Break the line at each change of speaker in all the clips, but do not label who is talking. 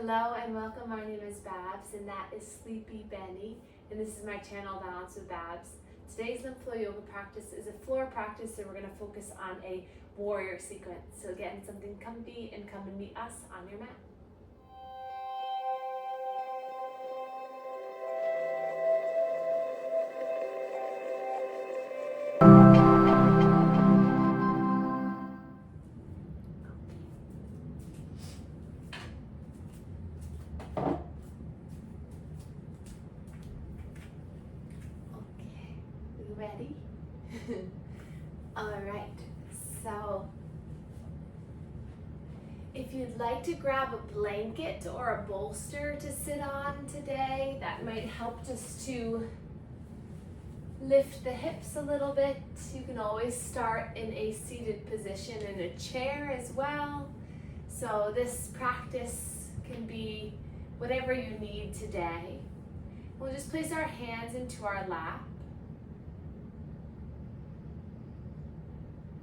Hello and welcome. My name is Babz and that is Sleepy Benny, and this is my channel Balance with Babz. Today's lymph flow yoga practice is a floor practice, so we're going to focus on a warrior sequence. So get in something comfy and come and meet us on your mat. Ready? Alright, so if you'd like to grab a blanket or a bolster to sit on today, that might help just to lift the hips a little bit. You can always start in a seated position in a chair as well. So this practice can be whatever you need today. We'll just place our hands into our lap.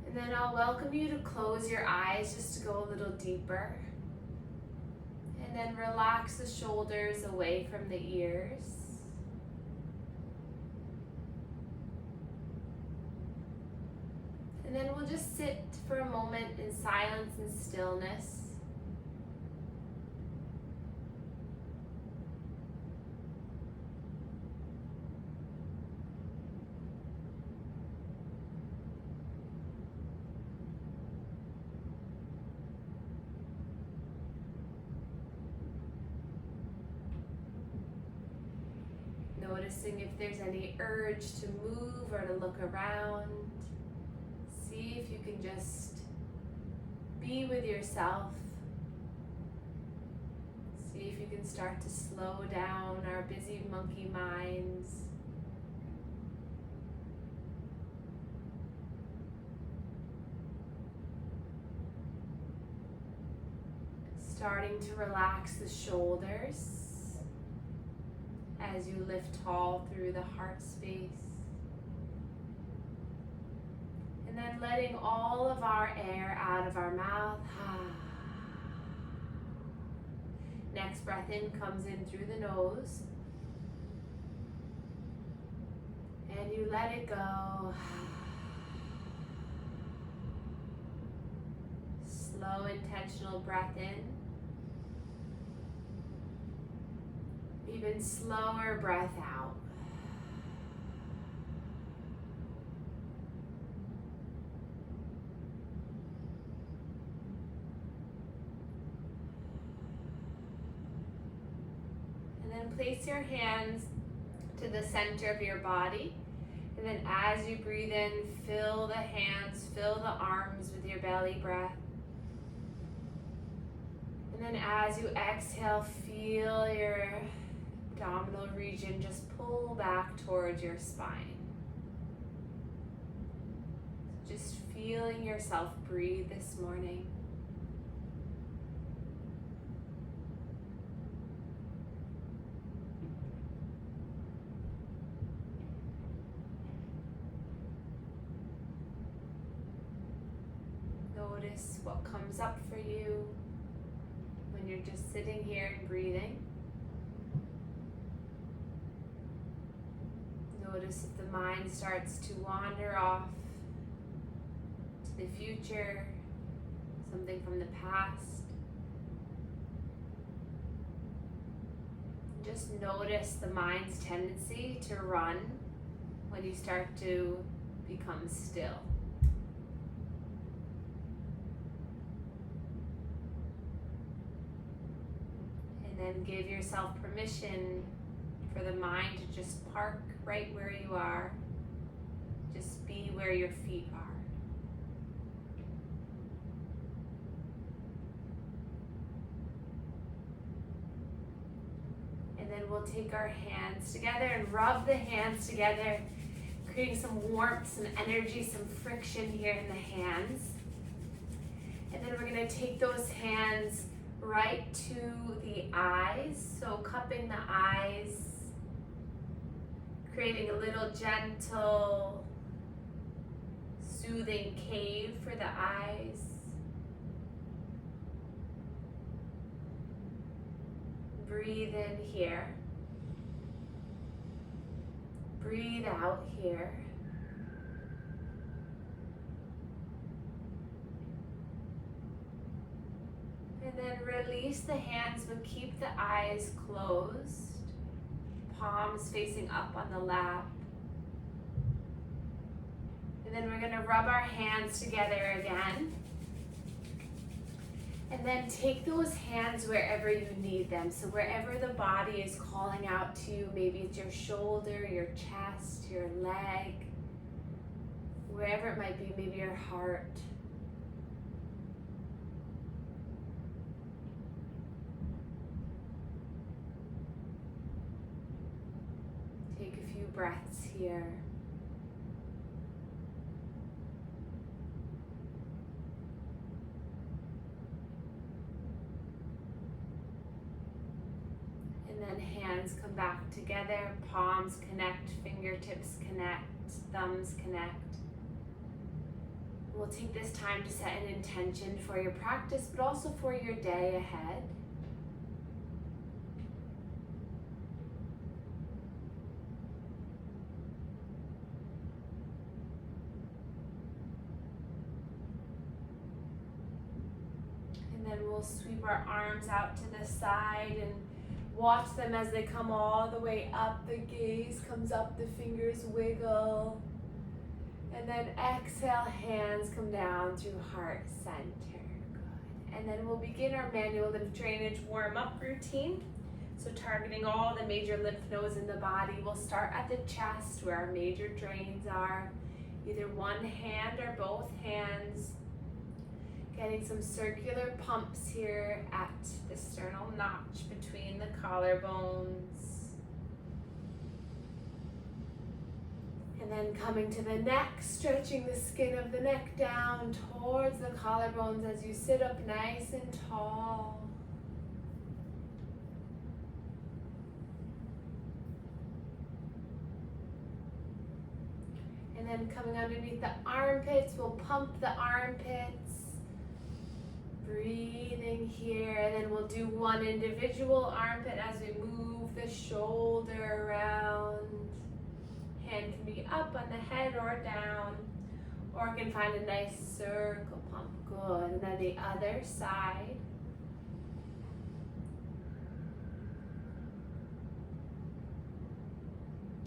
And then I'll welcome you to close your eyes just to go a little deeper. And then relax the shoulders away from the ears. And then we'll just sit for a moment in silence and stillness. Noticing if there's any urge to move or to look around. See if you can just be with yourself. See if you can start to slow down our busy monkey minds. Starting to relax the shoulders as you lift tall through the heart space. And then letting all of our air out of our mouth. Next breath in comes in through the nose. And you let it go. Slow, intentional breath in. Even slower breath out. And then place your hands to the center of your body. And then as you breathe in, fill the hands, fill the arms with your belly breath. And then as you exhale, feel your abdominal region just pull back towards your spine. Just feeling yourself breathe this morning. Notice what comes up for you when you're just sitting here and breathing. Notice if the mind starts to wander off to the future, something from the past. Just notice the mind's tendency to run when you start to become still. And then give yourself permission for the mind to just park right where you are. Just be where your feet are. And then we'll take our hands together and rub the hands together, creating some warmth, some energy, some friction here in the hands. And then we're going to take those hands right to the eyes, so cupping the eyes, creating a little gentle, soothing cave for the eyes. breathe in here. Breathe out here. And then release the hands, but keep the eyes closed. Palms facing up on the lap. And then we're gonna rub our hands together again. And then take those hands wherever you need them. So wherever the body is calling out to you, maybe it's your shoulder, your chest, your leg, wherever it might be, maybe your heart. Take a few breaths here. And then hands come back together, palms connect, fingertips connect, thumbs connect. We'll take this time to set an intention for your practice, but also for your day ahead. And then we'll sweep our arms out to the side and watch them as they come all the way up. The gaze comes up, the fingers wiggle. And then exhale, hands come down through heart center. Good. And then we'll begin our manual lymph drainage warm-up routine. So targeting all the major lymph nodes in the body. We'll start at the chest where our major drains are. Either one hand or both hands. Getting some circular pumps here at the sternal notch between the collarbones. And then coming to the neck, stretching the skin of the neck down towards the collarbones as you sit up nice and tall. And then coming underneath the armpits, we'll pump the armpits. Breathing here, and then we'll do one individual armpit as we move the shoulder around. Hand can be up on the head or down, or can find a nice circle pump. Good. And then the other side.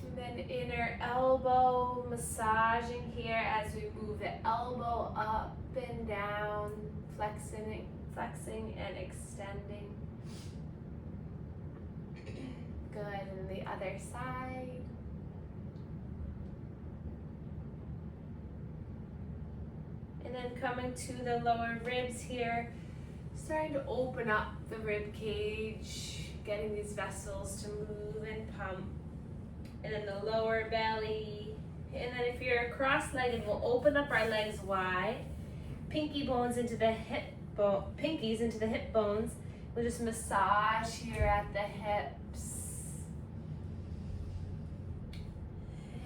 And then inner elbow, massaging here as we move the elbow up and down. Flexing and extending. Good, and the other side. And then coming to the lower ribs here, starting to open up the rib cage, getting these vessels to move and pump. And then the lower belly. And then if you're cross-legged, we'll open up our legs wide. Pinky bones into the pinkies into the hip bones. We'll just massage here at the hips.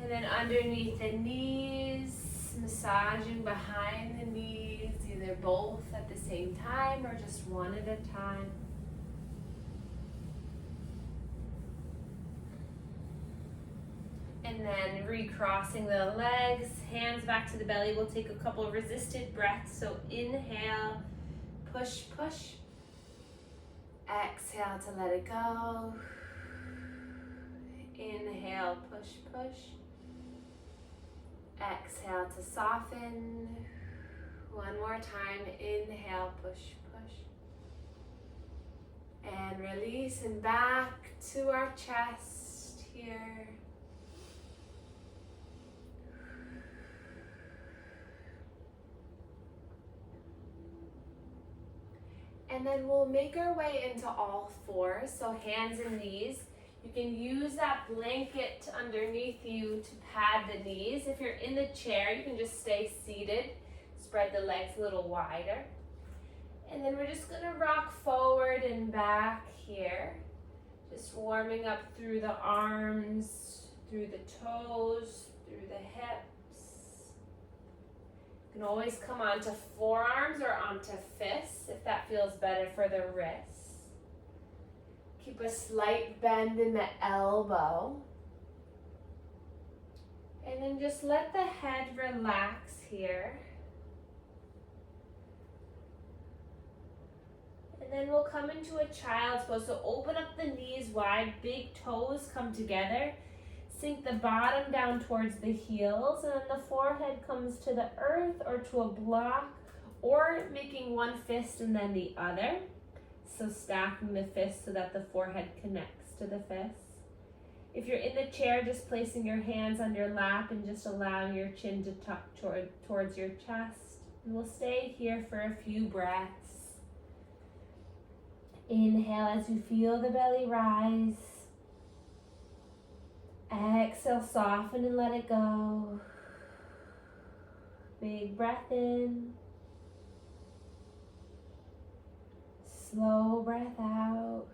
And then underneath the knees, massaging behind the knees, either both at the same time or just one at a time. And then recrossing the legs, hands back to the belly. We'll take a couple of resisted breaths. So inhale, push, push. Exhale to let it go. Inhale, push, push. Exhale to soften. One more time. Inhale, push, push. And release, and back to our chest here. And then we'll make our way into all fours, so hands and knees. You can use that blanket underneath you to pad the knees. If you're in the chair, you can just stay seated. Spread the legs a little wider. And then we're just gonna rock forward and back here. Just warming up through the arms, through the toes, through the hips. You can always come onto forearms or onto fists if that feels better for the wrists. Keep a slight bend in the elbow. And then just let the head relax here. And then we'll come into a child's pose. So open up the knees wide, big toes come together. Sink the bottom down towards the heels, and then the forehead comes to the earth or to a block, or making one fist and then the other. So stacking the fists so that the forehead connects to the fists. If you're in the chair, just placing your hands on your lap and just allowing your chin to tuck towards your chest. And we'll stay here for a few breaths. Inhale as you feel the belly rise. Exhale, soften and let it go. Big breath in. Slow breath out.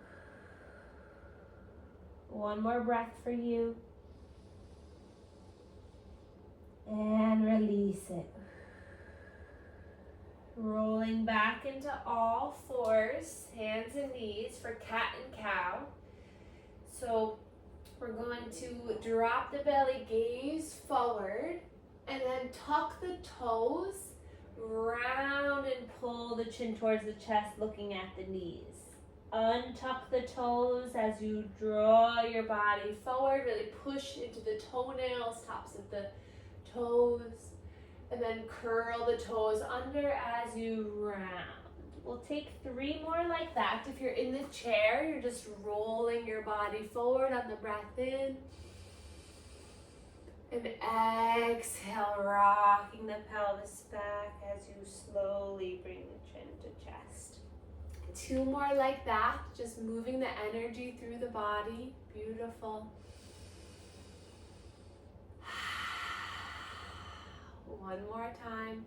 One more breath for you. And release it. Rolling back into all fours, hands and knees for cat and cow. So we're going to drop the belly, gaze forward, and then tuck the toes, round and pull the chin towards the chest, looking at the knees. Untuck the toes as you draw your body forward, really push into the toenails, tops of the toes, and then curl the toes under as you round. We'll take 3 more like that. If you're in the chair, you're just rolling your body forward on the breath in. And exhale, rocking the pelvis back as you slowly bring the chin to chest. 2 more like that, just moving the energy through the body. Beautiful. One more time.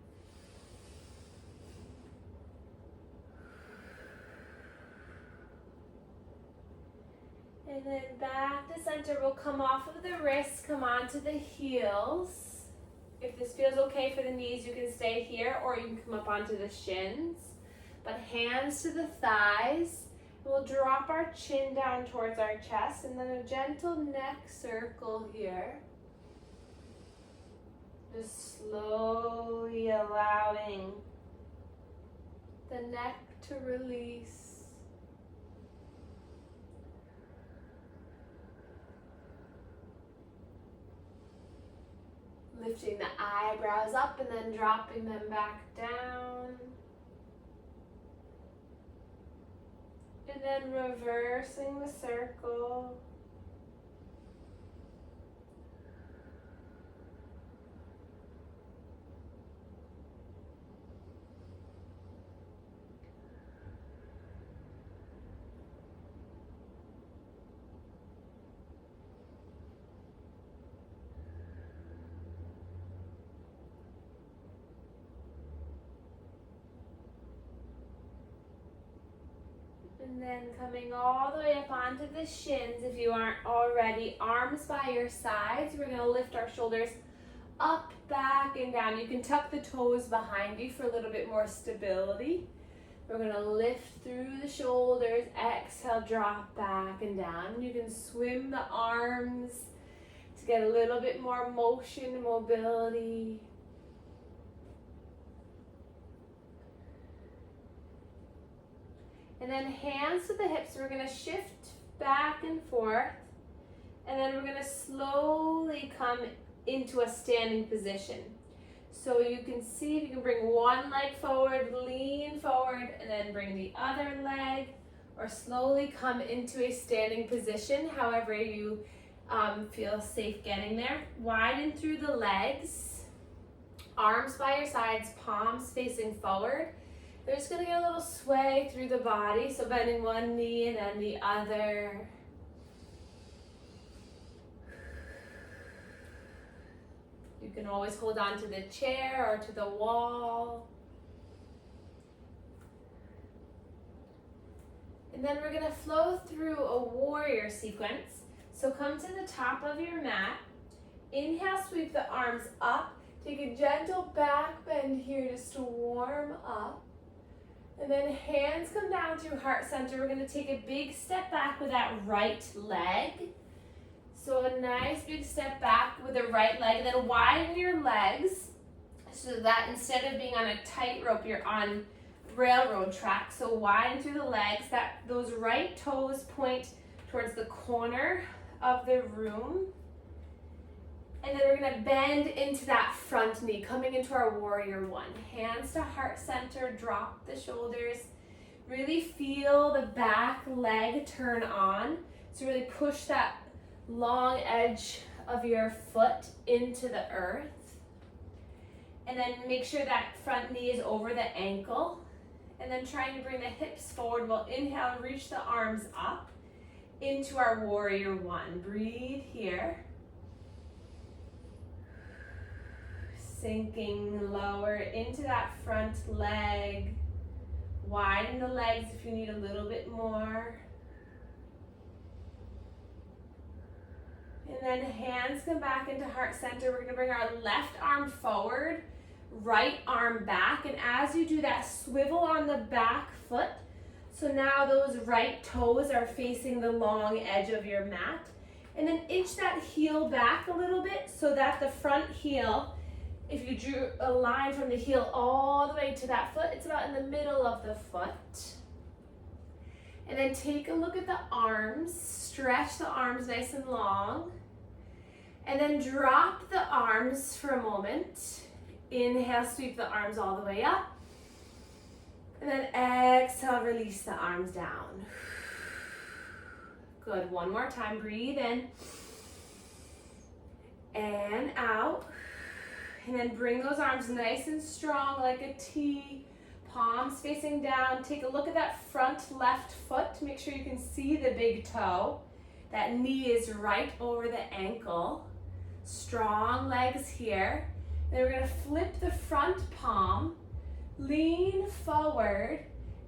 And then back to center. We'll come off of the wrists, come onto the heels. If this feels okay for the knees, you can stay here, or you can come up onto the shins. But hands to the thighs. We'll drop our chin down towards our chest, and then a gentle neck circle here. Just slowly allowing the neck to release. Lifting the eyebrows up and then dropping them back down. And then reversing the circle. And then coming all the way up onto the shins, if you aren't already, arms by your sides. We're going to lift our shoulders up, back, and down. You can tuck the toes behind you for a little bit more stability. We're going to lift through the shoulders, exhale, drop back and down. You can swim the arms to get a little bit more motion and mobility. And then hands to the hips, we're going to shift back and forth. And then we're going to slowly come into a standing position. So you can see if you can bring one leg forward, lean forward, and then bring the other leg. Or slowly come into a standing position, however you feel safe getting there. Widen through the legs. Arms by your sides, palms facing forward. They're just going to get a little sway through the body, so bending one knee and then the other. You can always hold on to the chair or to the wall. And then we're going to flow through a warrior sequence. So come to the top of your mat. Inhale, sweep the arms up. Take a gentle back bend here just to warm up. And then hands come down through heart center. We're gonna take a big step back with that right leg. So a nice big step back with the right leg, and then widen your legs so that instead of being on a tightrope, you're on railroad track. So widen through the legs, that those right toes point towards the corner of the room. And then we're gonna bend into that front knee, coming into our warrior one. Hands to heart center, drop the shoulders. Really feel the back leg turn on. So really push that long edge of your foot into the earth. And then make sure that front knee is over the ankle. And then trying to bring the hips forward. We'll inhale, reach the arms up into our warrior one. Breathe here. Sinking lower into that front leg. Widen the legs if you need a little bit more. And then hands come back into heart center. We're gonna bring our left arm forward, right arm back. And as you do that, swivel on the back foot. So now those right toes are facing the long edge of your mat. And then inch that heel back a little bit so that the front heel, if you drew a line from the heel all the way to that foot, it's about in the middle of the foot. And then take a look at the arms. Stretch the arms nice and long. And then drop the arms for a moment. Inhale, sweep the arms all the way up. And then exhale, release the arms down. Good, one more time, breathe in. And out. And then bring those arms nice and strong like a T. Palms facing down. Take a look at that front left foot. Make sure you can see the big toe. That knee is right over the ankle. Strong legs here. Then we're gonna flip the front palm, lean forward,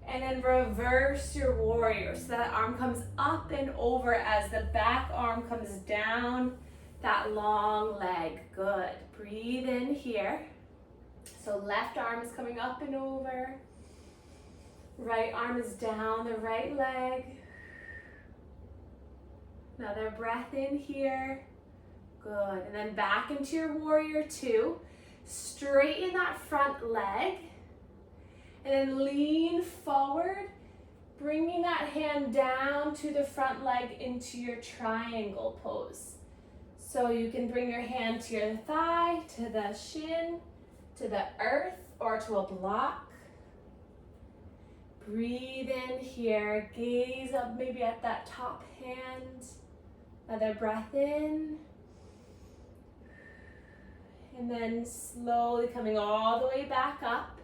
and then reverse your warrior. So that arm comes up and over as the back arm comes down that long leg. Good. Breathe in here. So left arm is coming up and over. Right arm is down the right leg. Another breath in here. Good. And then back into your warrior two. Straighten that front leg. And then lean forward, bringing that hand down to the front leg into your triangle pose. So you can bring your hand to your thigh, to the shin, to the earth, or to a block. Breathe in here. Gaze up maybe at that top hand. Another breath in. And then slowly coming all the way back up.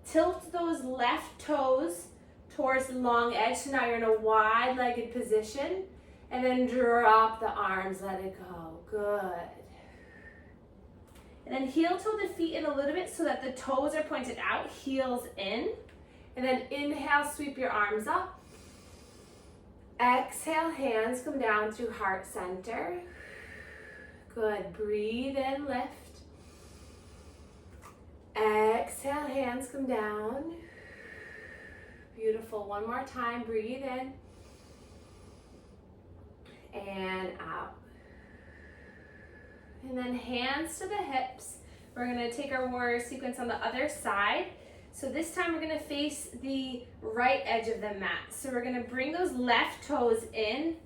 Tilt those left toes towards the long edge. So now you're in a wide-legged position. And then drop the arms, let it go. Good. And then heel toe the feet in a little bit so that the toes are pointed out, heels in. And then inhale, sweep your arms up. Exhale, hands come down through heart center. Good, breathe in, lift. Exhale, hands come down. Beautiful, one more time, breathe in. And out. And then hands to the hips. We're gonna take our warrior sequence on the other side. So this time we're gonna face the right edge of the mat. So we're gonna bring those left toes in,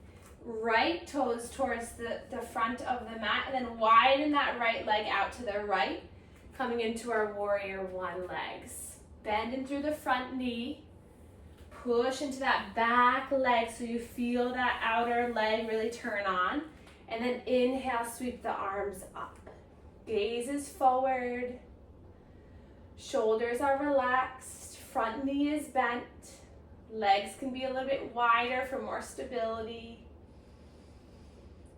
right toes towards the front of the mat, and then widen that right leg out to the right, coming into our warrior one legs. Bend in through the front knee. Push into that back leg so you feel that outer leg really turn on. And then inhale, sweep the arms up. Gaze is forward. Shoulders are relaxed. Front knee is bent. Legs can be a little bit wider for more stability.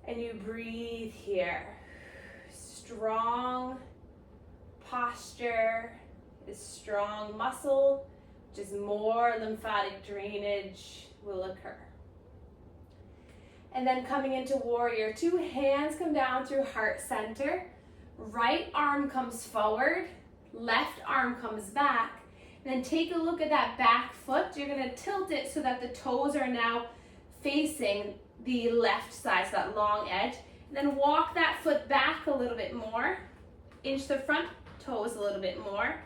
And you breathe here. Strong posture is strong muscle. Just more lymphatic drainage will occur. And then coming into warrior two, hands come down through heart center. Right arm comes forward, left arm comes back, And then take a look at that back foot. You're gonna tilt it so that the toes are now facing the left side, so that long edge. And then walk that foot back a little bit more. Inch the front toes a little bit more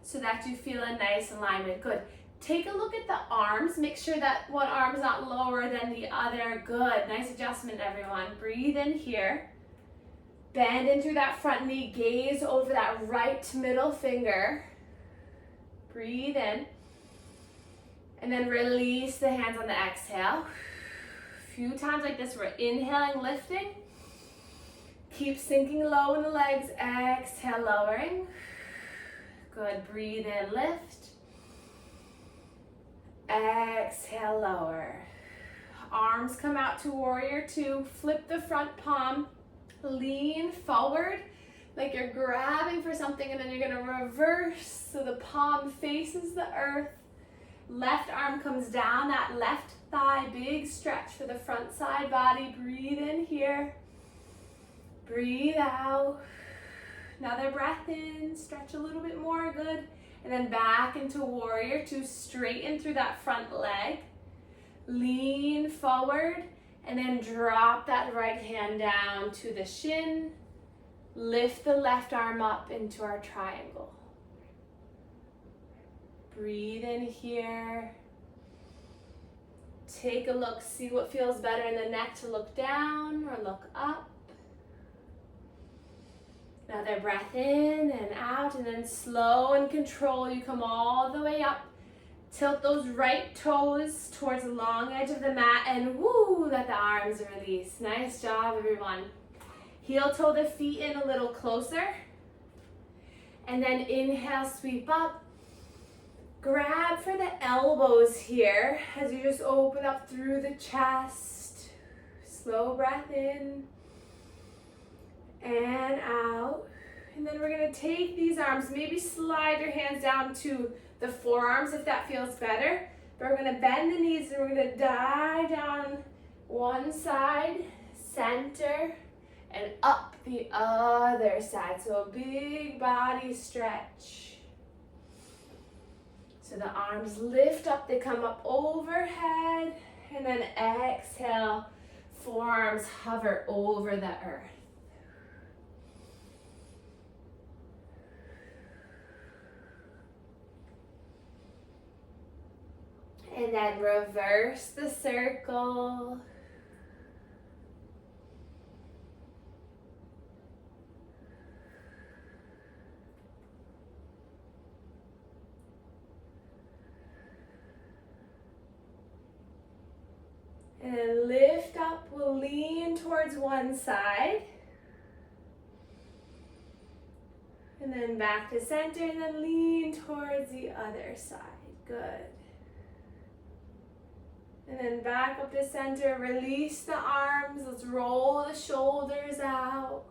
so that you feel a nice alignment. Good. Take a look at the arms. Make sure that one arm's not lower than the other. Good. Nice adjustment, everyone. Breathe in here. Bend in through that front knee. Gaze over that right middle finger. Breathe in. And then release the hands on the exhale. A few times like this, we're inhaling, lifting. Keep sinking low in the legs. Exhale, lowering. Good. Breathe in, lift. Exhale, lower. Arms come out to warrior two. Flip the front palm. Lean forward like you're grabbing for something, and then you're gonna reverse so the palm faces the earth. Left arm comes down, that left thigh, big stretch for the front side body. Breathe in here. Breathe out. Another breath in, stretch a little bit more, good. And then back into warrior two, straighten through that front leg. Lean forward, and then drop that right hand down to the shin. Lift the left arm up into our triangle. Breathe in here. Take a look, see what feels better in the neck, to look down or look up. Another breath in and out, and then slow and control. You come all the way up. Tilt those right toes towards the long edge of the mat, and woo, let the arms release. Nice job, everyone. Heel toe the feet in a little closer. And then inhale, sweep up. Grab for the elbows here as you just open up through the chest. Slow breath in and out. And then we're gonna take these arms, maybe slide your hands down to the forearms if that feels better. But we're gonna bend the knees and we're gonna dive down one side, center, and up the other side. So a big body stretch. So the arms lift up, they come up overhead, and then exhale, forearms hover over the earth. And then reverse the circle. And then lift up, we'll lean towards one side. And then back to center, and then lean towards the other side. Good. And then back up to center, release the arms, let's roll the shoulders out.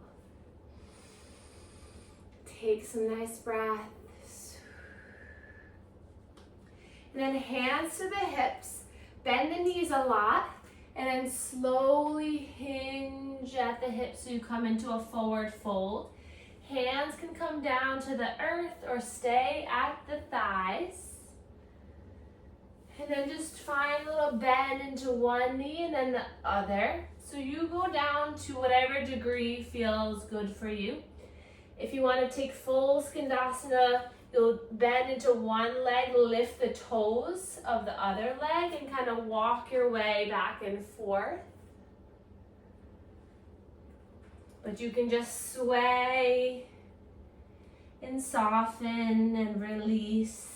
Take some nice breaths. And then hands to the hips, bend the knees a lot, and then slowly hinge at the hips so you come into a forward fold. Hands can come down to the earth or stay at the thighs. And then just find a little bend into one knee and then the other. So you go down to whatever degree feels good for you. If you want to take full skandasana, you'll bend into one leg, lift the toes of the other leg, and kind of walk your way back and forth. But you can just sway and soften and release.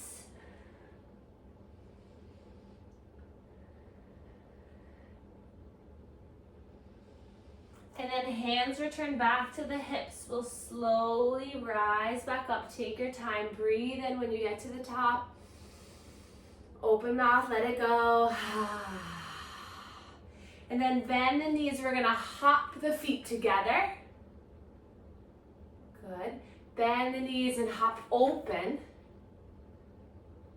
And then hands return back to the hips. We'll slowly rise back up. Take your time. Breathe in when you get to the top. Open mouth, let it go. And then bend the knees. We're gonna hop the feet together. Good. Bend the knees and hop open.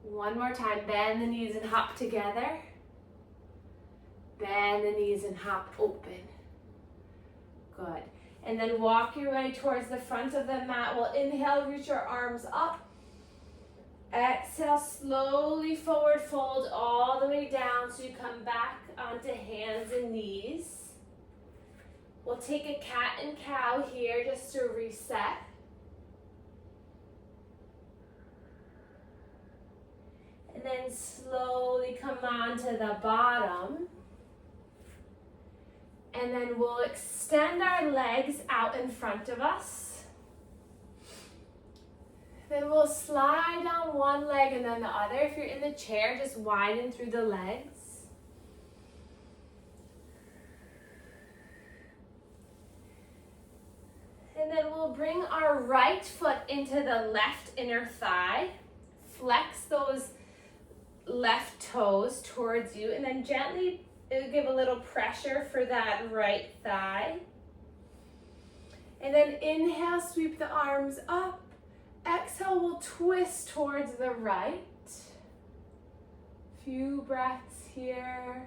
One more time. Bend the knees and hop together. Bend the knees and hop open. Good. And then walk your way towards the front of the mat. We'll inhale, reach your arms up. Exhale, slowly forward fold all the way down so you come back onto hands and knees. We'll take a cat and cow here just to reset. And then slowly come onto the bottom. And then we'll extend our legs out in front of us. Then we'll slide down one leg and then the other. If you're in the chair, just widen through the legs. And then we'll bring our right foot into the left inner thigh. Flex those left toes towards you and then gently give a little pressure for that right thigh. And then inhale, sweep the arms up. Exhale, we'll twist towards the right. Few breaths here.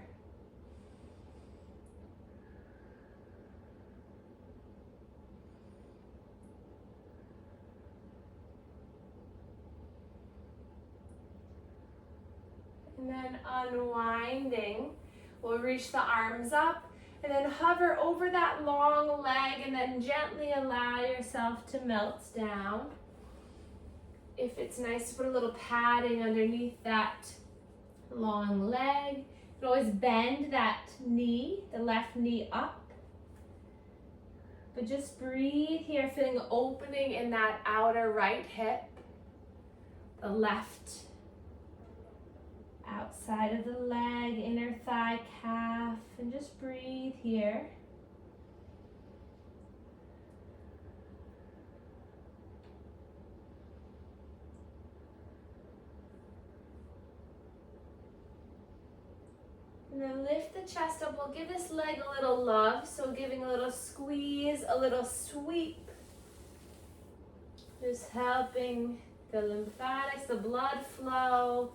And then unwinding, we'll reach the arms up and then hover over that long leg and then gently allow yourself to melt down. If it's nice to put a little padding underneath that long leg, you can always bend that knee, the left knee up. But just breathe here, feeling opening in that outer right hip, the left outside of the leg, inner thigh, calf, and just breathe here. And then lift the chest up. We'll give this leg a little love. So giving a little squeeze, a little sweep. Just helping the lymphatics, the blood flow,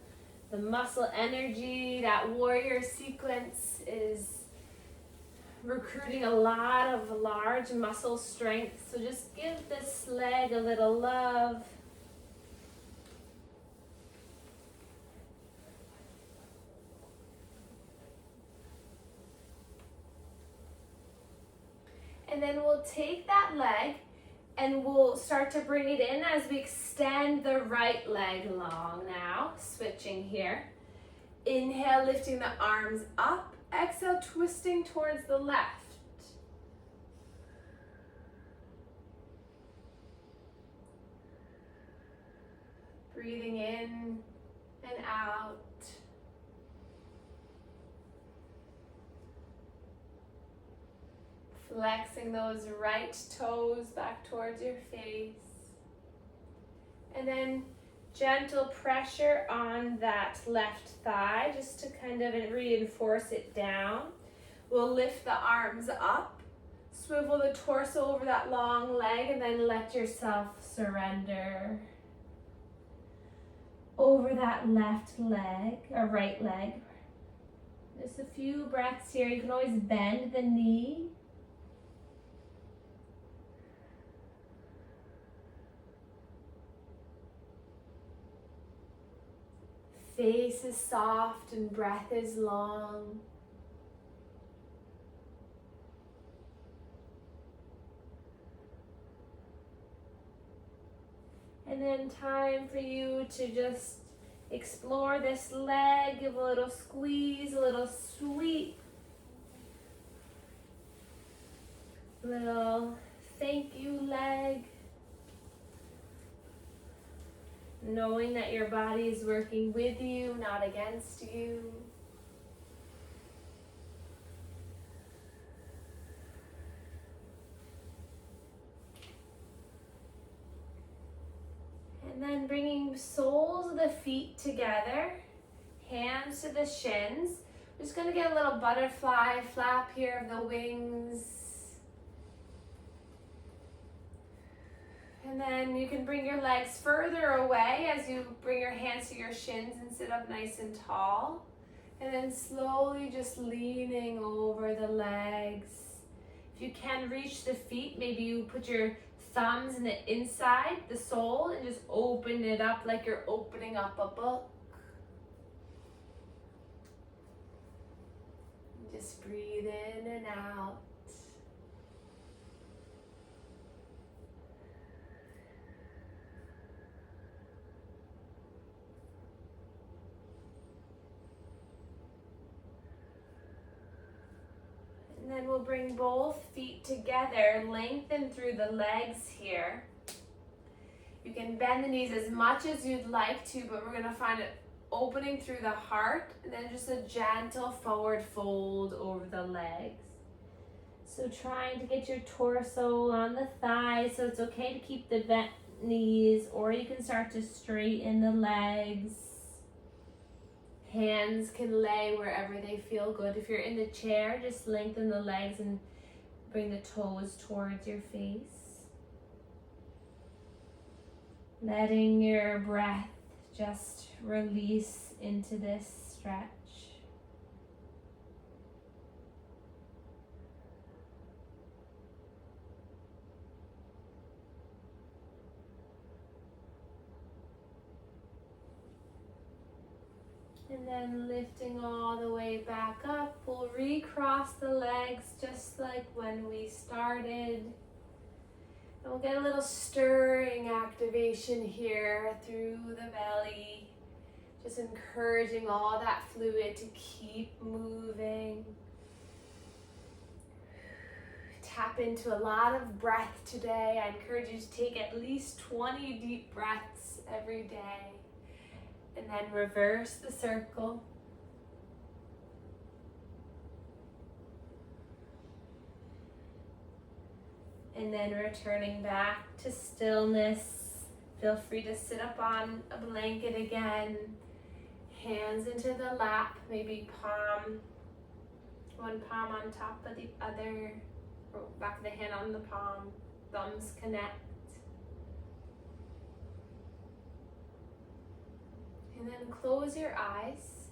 the muscle energy. That warrior sequence is recruiting a lot of large muscle strength. So just give this leg a little love. And then we'll take that leg and we'll start to bring it in as we extend the right leg long now. Switching here. Inhale, lifting the arms up. Exhale, twisting towards the left. Breathing in and out. Flexing those right toes back towards your face. And then gentle pressure on that left thigh just to kind of reinforce it down. We'll lift the arms up, swivel the torso over that long leg, and then let yourself surrender over that left leg, or right leg. Just a few breaths here. You can always bend the knee. Face is soft and breath is long. And then time for you to just explore this leg, give a little squeeze, a little sweep. Little thank you leg. Knowing that your body is working with you, not against you. And then bringing soles of the feet together, hands to the shins. We're just going to get a little butterfly flap here of the wings. And then you can bring your legs further away as you bring your hands to your shins and sit up nice and tall. And then slowly just leaning over the legs. If you can reach the feet, maybe you put your thumbs in the inside, the sole, and just open it up like you're opening up a book. Just breathe in and out. And then we'll bring both feet together, lengthen through the legs here. You can bend the knees as much as you'd like to, but we're gonna find it opening through the heart, and then just a gentle forward fold over the legs. So trying to get your torso on the thighs, so it's okay to keep the bent knees, or you can start to straighten the legs. Hands can lay wherever they feel good. If you're in the chair, just lengthen the legs and bring the toes towards your face. Letting your breath just release into this stretch. And then lifting all the way back up, we'll recross the legs just like when we started. And we'll get a little stirring activation here through the belly. Just encouraging all that fluid to keep moving. Tap into a lot of breath today. I encourage you to take at least 20 deep breaths every day. And then reverse the circle. And then returning back to stillness. Feel free to sit up on a blanket again. Hands into the lap, maybe one palm on top of the other, or back of the hand on the palm, thumbs connect. And then close your eyes.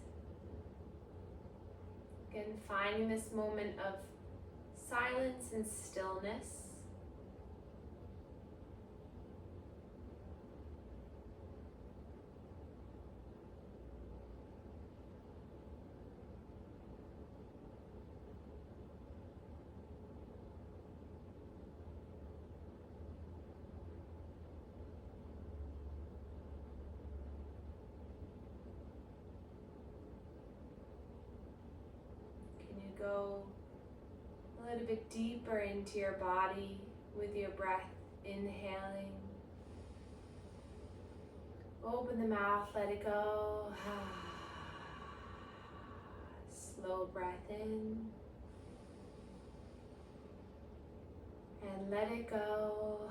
Again, finding this moment of silence and stillness. Go a little bit deeper into your body with your breath, inhaling. Open the mouth, let it go. Slow breath in. And let it go.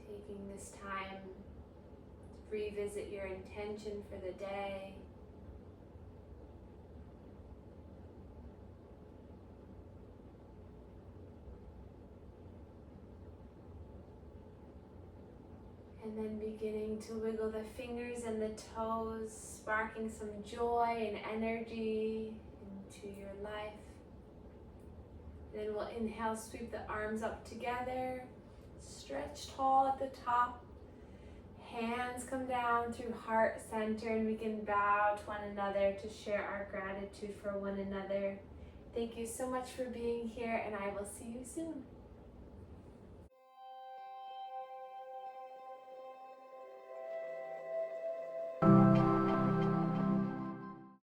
Taking this time to revisit your intention for the day. And then beginning to wiggle the fingers and the toes, sparking some joy and energy into your life. Then we'll inhale, sweep the arms up together. Stretch tall at the top. Hands come down through heart center, and we can bow to one another to share our gratitude for one another. Thank you so much for being here, and I will see you soon.